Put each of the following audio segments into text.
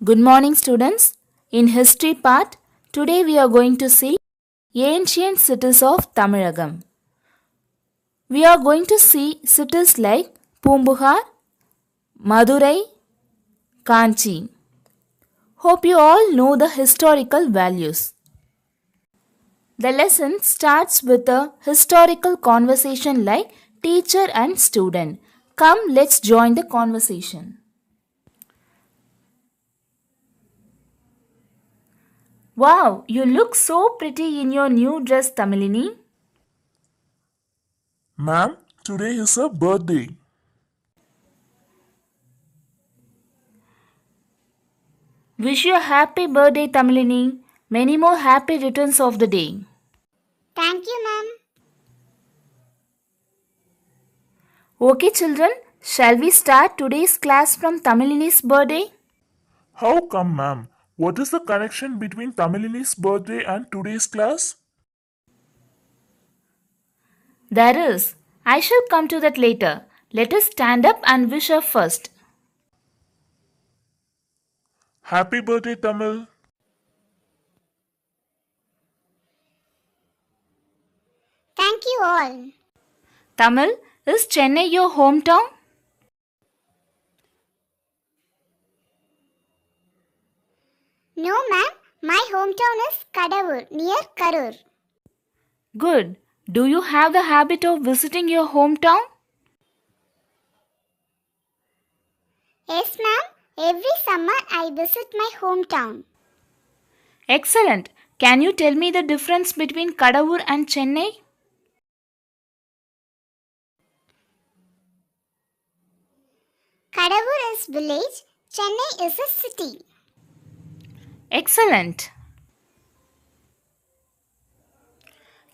Good morning, students. In history part, today we are going to see ancient cities of Tamilagam. We are going to see cities like Pumbuhar, Madurai, Kanchi. Hope you all know the historical values. The lesson starts with a historical conversation like teacher and student. Come, let's join the conversation. Wow, you look so pretty in your new dress, Tamilini. Ma'am, today is her birthday. Wish you a happy birthday, Tamilini. Many more happy returns of the day. Thank you, ma'am. Okay, children, shall we start today's class from Tamilini's birthday? How come, ma'am? What is the connection between Tamilini's birthday and today's class? There is. I shall come to that later. Let us stand up and wish her first. Happy birthday, Tamil. Thank you all. Tamil, is Chennai your hometown? No, ma'am. My hometown is Kadavur, near Karur. Good. Do you have the habit of visiting your hometown? Yes, ma'am. Every summer I visit my hometown. Excellent. Can you tell me the difference between Kadavur and Chennai? Kadavur is village. Chennai is a city. Excellent.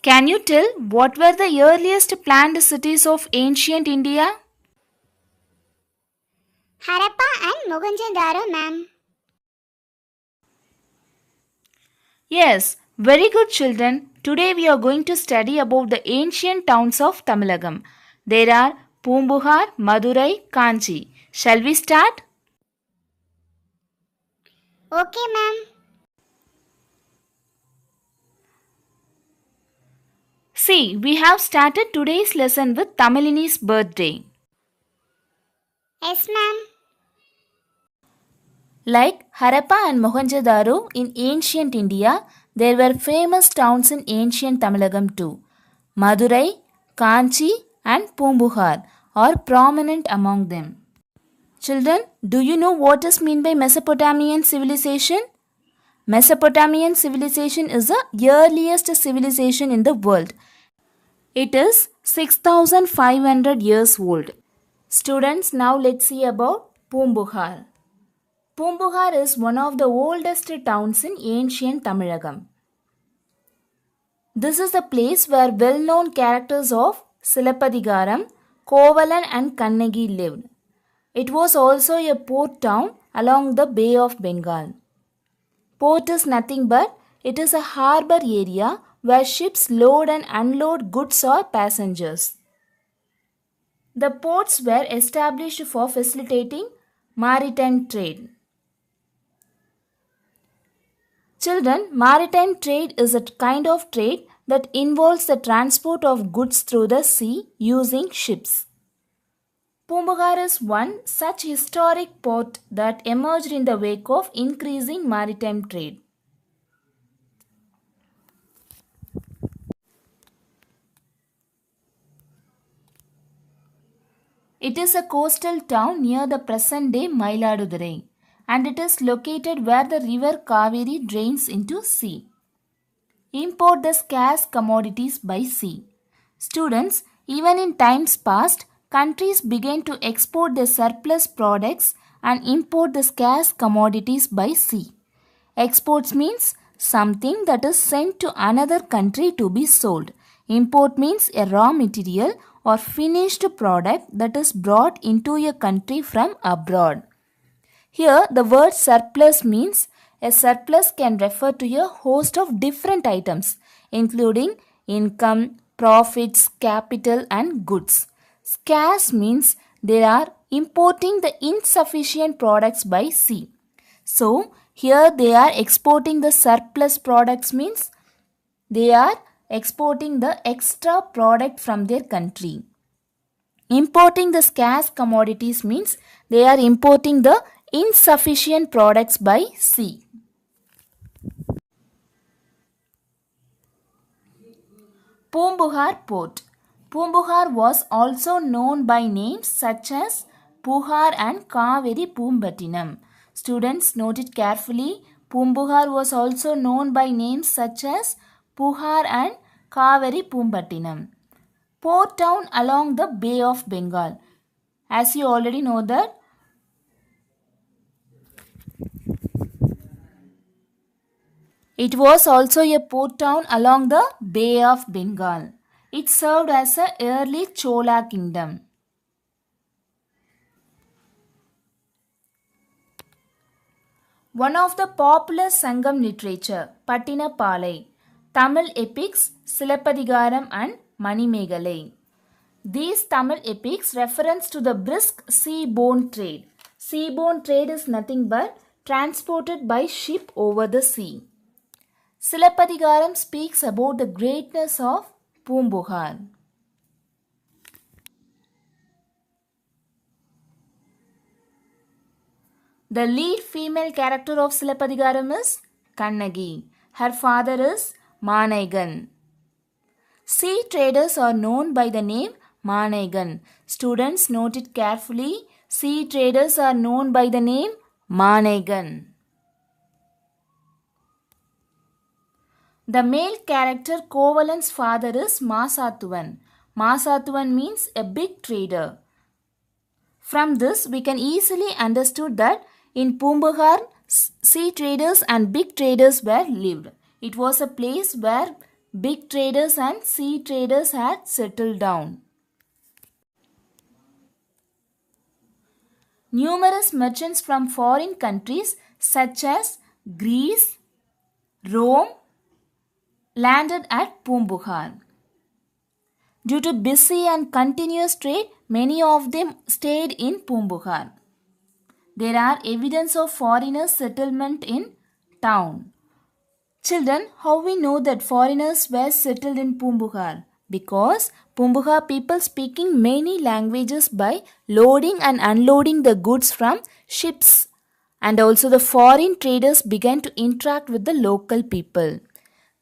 Can you tell what were the earliest planned cities of ancient India? Harappa and Mohenjo-daro, ma'am. Yes, very good children. Today we are going to study about the ancient towns of Tamilagam. There are Pumbuhar, Madurai, Kanchi. Shall we start? Okay, ma'am. See, we have started today's lesson with Tamilini's birthday. Yes, ma'am. Like Harappa and Mohenjo-daro in ancient India, there were famous towns in ancient Tamilagam too. Madurai, Kanchi and Pumbuhar are prominent among them. Children, do you know what is meant by Mesopotamian civilization? Mesopotamian civilization is the earliest civilization in the world. It is 6500 years old. Students, now let's see about Pumbuhar. Pumbuhar is one of the oldest towns in ancient Tamilagam. This is a place where well-known characters of Silapadigaram, Kovalan and Kannagi lived. It was also a port town along the Bay of Bengal. Port is nothing but it is a harbour area where ships load and unload goods or passengers. The ports were established for facilitating maritime trade. Children, maritime trade is a kind of trade that involves the transport of goods through the sea using ships. Pumbuhar is one such historic port that emerged in the wake of increasing maritime trade. It is a coastal town near the present-day Mayiladurai, and it is located where the river Kaveri drains into sea. Import the scarce commodities by sea. Students, even in times past, countries began to export their surplus products and import the scarce commodities by sea. Exports means something that is sent to another country to be sold. Import means a raw material or finished product that is brought into a country from abroad. Here, the word surplus means a surplus can refer to a host of different items, including income, profits, capital, and goods. Scarce means they are importing the insufficient products by sea. So here they are exporting the surplus products, means they are exporting the extra product from their country. Importing the scarce commodities means they are importing the insufficient products by sea. Pumbuhar Port. Pumbuhar was also known by names such as Puhar and Kaveri Pumbattinam. Students, note it carefully. Pumbuhar was also known by names such as Puhar and Kaveri Pumbattinam. Port town along the Bay of Bengal. As you already know that it was also a port town along the Bay of Bengal. It served as a early Chola kingdom. One of the popular Sangam literature, Pattinapalai, Tamil epics, Silapadigaram and Manimegalai. These Tamil epics reference to the brisk sea-borne trade. Sea-borne trade is nothing but transported by ship over the sea. Silapadigaram speaks about the greatness of Pumbuhar. The lead female character of Silapadigaram is Kannagi. Her father is Manaigan. Sea traders are known by the name Manaigan. Students, note it carefully. Sea traders are known by the name Manaigan. The male character Kovalan's father is Masathuvan. Masathuvan means a big trader. From this, we can easily understood that in Pumbuhar, sea traders and big traders were lived. It was a place where big traders and sea traders had settled down. Numerous merchants from foreign countries such as Greece, Rome, landed at Pumbuhar. Due to busy and continuous trade, many of them stayed in Pumbuhar. There are evidence of foreigners' settlement in town. Children, how we know that foreigners were settled in Pumbuhar? Because Pumbuhar people speaking many languages by loading and unloading the goods from ships. And also the foreign traders began to interact with the local people.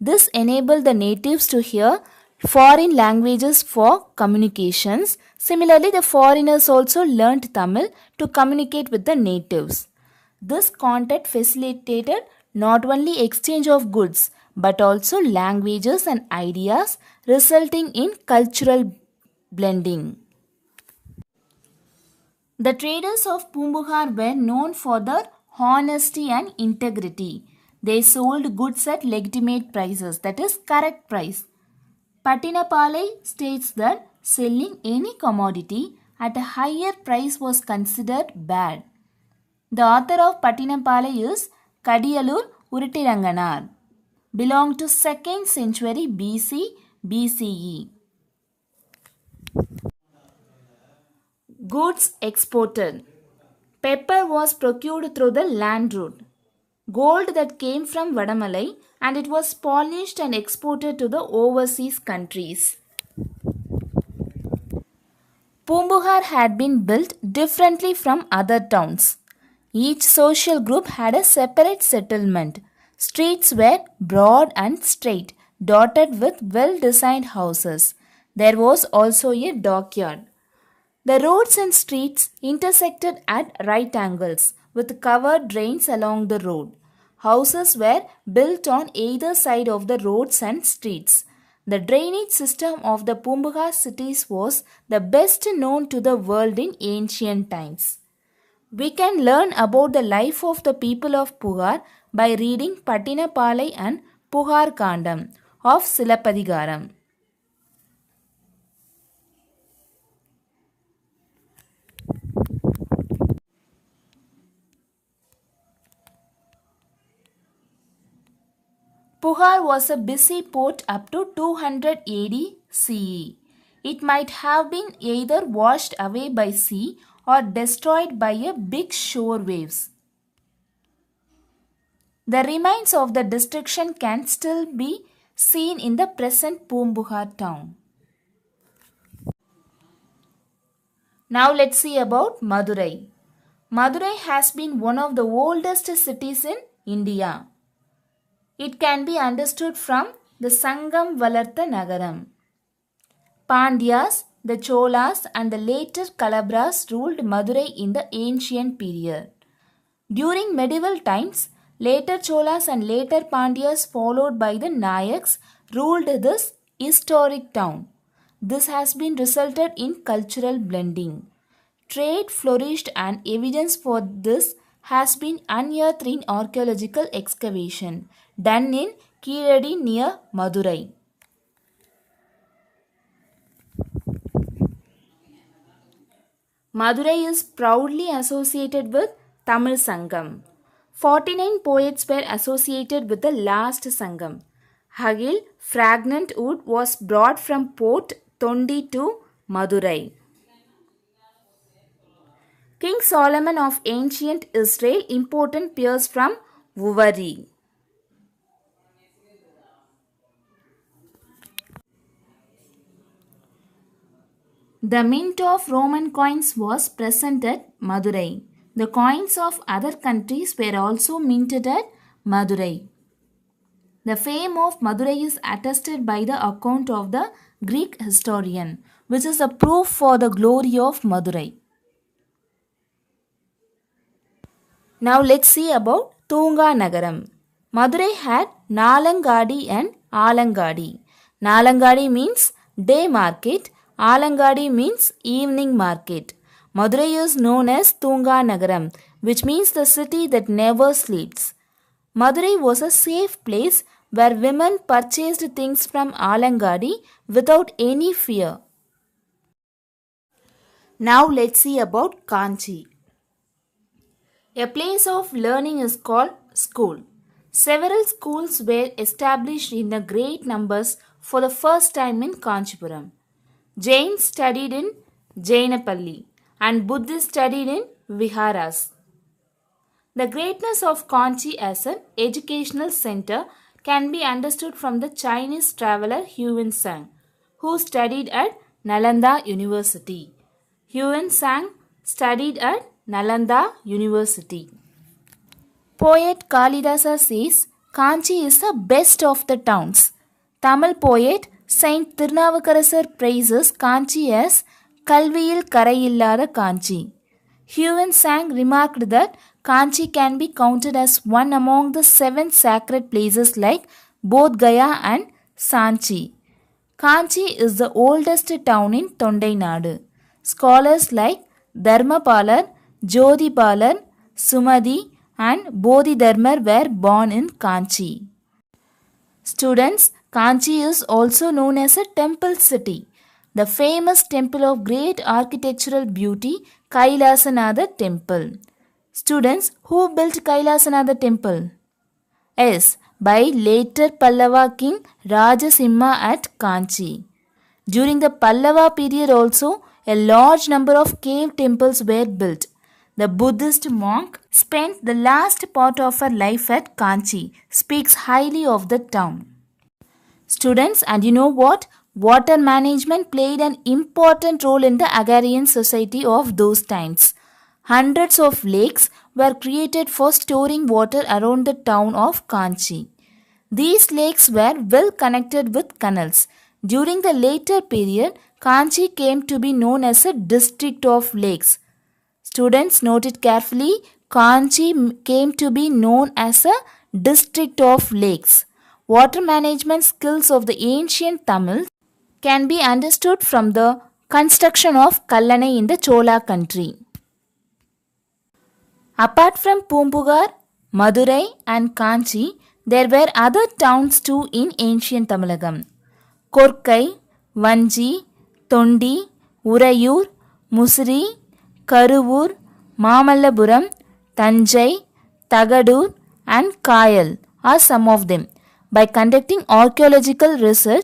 This enabled the natives to hear foreign languages for communications. Similarly, the foreigners also learnt Tamil to communicate with the natives. This contact facilitated not only exchange of goods but also languages and ideas, resulting in cultural blending. The traders of Pumbuhar were known for their honesty and integrity. They sold goods at legitimate prices, that is, correct price. Pattinapalai states that selling any commodity at a higher price was considered bad. The author of Pattinapalai is Kadiyalur Uritiranganar, belonged to 2nd century BC BCE. Goods exported. Pepper was procured through the land route. Gold that came from Vadamalai, and it was polished and exported to the overseas countries. Pumbuhar had been built differently from other towns. Each social group had a separate settlement. Streets were broad and straight, dotted with well-designed houses. There was also a dockyard. The roads and streets intersected at right angles with covered drains along the road. Houses were built on either side of the roads and streets. The drainage system of the Pumbuhar cities was the best known to the world in ancient times. We can learn about the life of the people of Puhar by reading Pattinapalai and Puhar Kandam of Silapadigaram. Puhar was a busy port up to 200 AD CE. It might have been either washed away by sea or destroyed by a big shore waves. The remains of the destruction can still be seen in the present Pumbugar town. Now let's see about Madurai. Madurai has been one of the oldest cities in India. It can be understood from the Sangam Valartha Nagaram. Pandyas, the Cholas, and the later Kalabras ruled Madurai in the ancient period. During medieval times, later Cholas and later Pandyas, followed by the Nayaks, ruled this historic town. This has been resulted in cultural blending. Trade flourished, and evidence for this has been unearthed in archaeological excavation done in Kiradi near Madurai. Madurai is proudly associated with Tamil Sangam. 49 poets were associated with the last Sangam. Hagil, fragrant wood, was brought from Port Tondi to Madurai. King Solomon of ancient Israel imported pearls from Wuvari. The mint of Roman coins was present at Madurai. The coins of other countries were also minted at Madurai. The fame of Madurai is attested by the account of the Greek historian, which is a proof for the glory of Madurai. Now let's see about Tunga Nagaram. Madurai had Nalangadi and Alangadi. Nalangadi means day market, Alangadi means evening market. Madurai is known as Tunga Nagaram, which means the city that never sleeps. Madurai was a safe place where women purchased things from Alangadi without any fear. Now let's see about Kanchi. A place of learning is called school. Several schools were established in the great numbers for the first time in Kanchipuram. Jains studied in Jainapalli and Buddhists studied in Viharas. The greatness of Kanchi as an educational center can be understood from the Chinese traveler Huan Sang, who studied at Nalanda University. Huan Sang studied at Nalanda University. Poet Kalidasa says, Kanchi is the best of the towns. Tamil poet Saint Tirunavakarasar praises Kanchi as Kalviyil Karayillada Kanchi. Huan Sang remarked that Kanchi can be counted as one among the 7 sacred places like Bodh Gaya and Sanchi. Kanchi is the oldest town in Tondai Nadu. Scholars like Dharmapalar, Jodhipalar, Sumadi and Bodhidharmar were born in Kanchi. Students, Kanchi is also known as a temple city. The famous temple of great architectural beauty, Kailasanatha temple. Students, who built Kailasanatha temple? Yes, by later Pallava king Rajasimha at Kanchi. During the Pallava period also, a large number of cave temples were built. The Buddhist monk spent the last part of her life at Kanchi, speaks highly of the town. Students, and you know what? Water management played an important role in the agrarian society of those times. Hundreds of lakes were created for storing water around the town of Kanchi. These lakes were well connected with canals. During the later period, Kanchi came to be known as a district of lakes. Students, note it carefully. Kanchi came to be known as a district of lakes. Water management skills of the ancient Tamils can be understood from the construction of Kallanai in the Chola country. Apart from Pumbugar, Madurai and Kanchi, there were other towns too in ancient Tamilagam. Korkai, Vanji, Tondi, Urayur, Musiri, Karuvur, Mamallapuram, Tanjai, Tagadur and Kayal are some of them. By conducting archaeological research,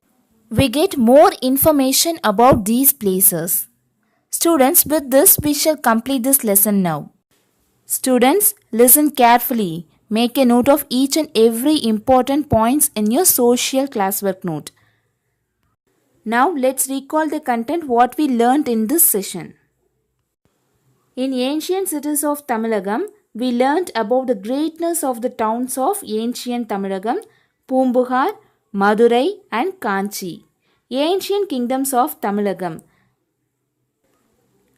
we get more information about these places. Students, with this we shall complete this lesson now. Students, listen carefully. Make a note of each and every important points in your social classwork note. Now let's recall the content what we learnt in this session. In ancient cities of Tamilagam, we learnt about the greatness of the towns of ancient Tamilagam, Pumbuhar, Madurai and Kanchi. Ancient kingdoms of Tamilagam.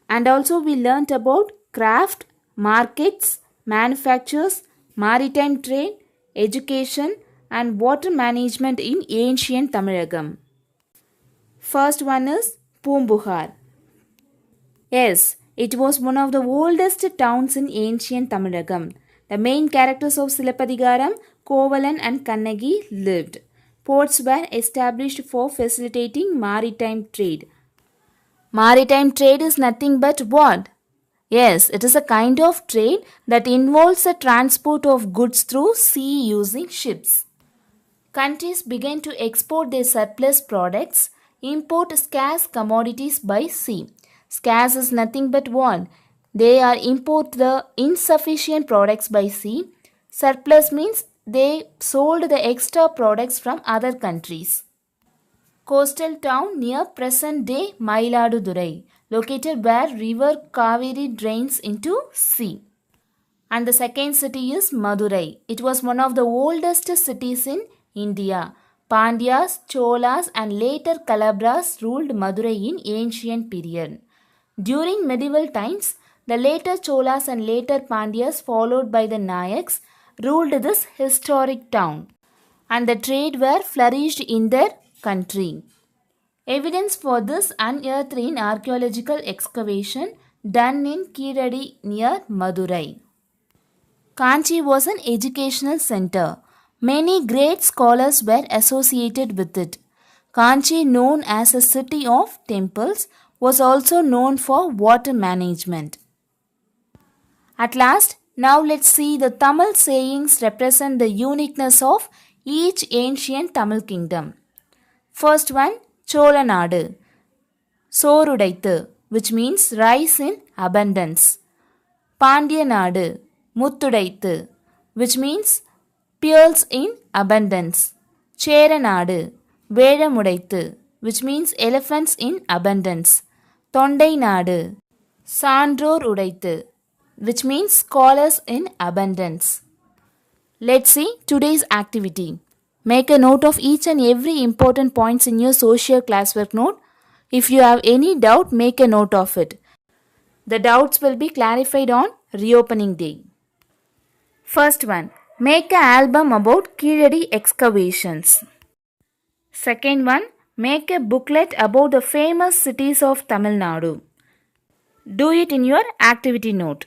And also we learnt about craft, markets, manufactures, maritime trade, education and water management in ancient Tamilagam. First one is Pumbuhar. Yes, it was one of the oldest towns in ancient Tamilagam. The main characters of Silapadigaram, Kovalan and Kannagi lived. Ports were established for facilitating maritime trade. Maritime trade is nothing but what? Yes, it is a kind of trade that involves the transport of goods through sea using ships. Countries began to export their surplus products, import scarce commodities by sea. Scarce is nothing but what? They are import the insufficient products by sea. Surplus means they sold the extra products from other countries. Coastal town near present-day Mailadurai, located where river Kaveri drains into sea. And the second city is Madurai. It was one of the oldest cities in India. Pandyas, Cholas and later Kalabras ruled Madurai in ancient period. During medieval times, the later Cholas and later Pandyas followed by the Nayaks ruled this historic town and the trade were flourished in their country. Evidence for this unearthed in archaeological excavation done in Kiradi near Madurai. Kanchi was an educational center. Many great scholars were associated with it. Kanchi, known as a city of temples, was also known for water management. At last, now let's see the Tamil sayings represent the uniqueness of each ancient Tamil kingdom. First one, Cholanadu, Sorudaithu, which means rice in abundance. Pandyanadu, Muttudaithu, which means pearls in abundance. Cheranadu, Vedamudaithu, which means elephants in abundance. Tondainadu, Sandror Udaithu, which means scholars in abundance. Let's see today's activity. Make a note of each and every important points in your social classwork note. If you have any doubt, make a note of it. The doubts will be clarified on reopening day. First one, make an album about Kiradi excavations. Second one, make a booklet about the famous cities of Tamil Nadu. Do it in your activity note.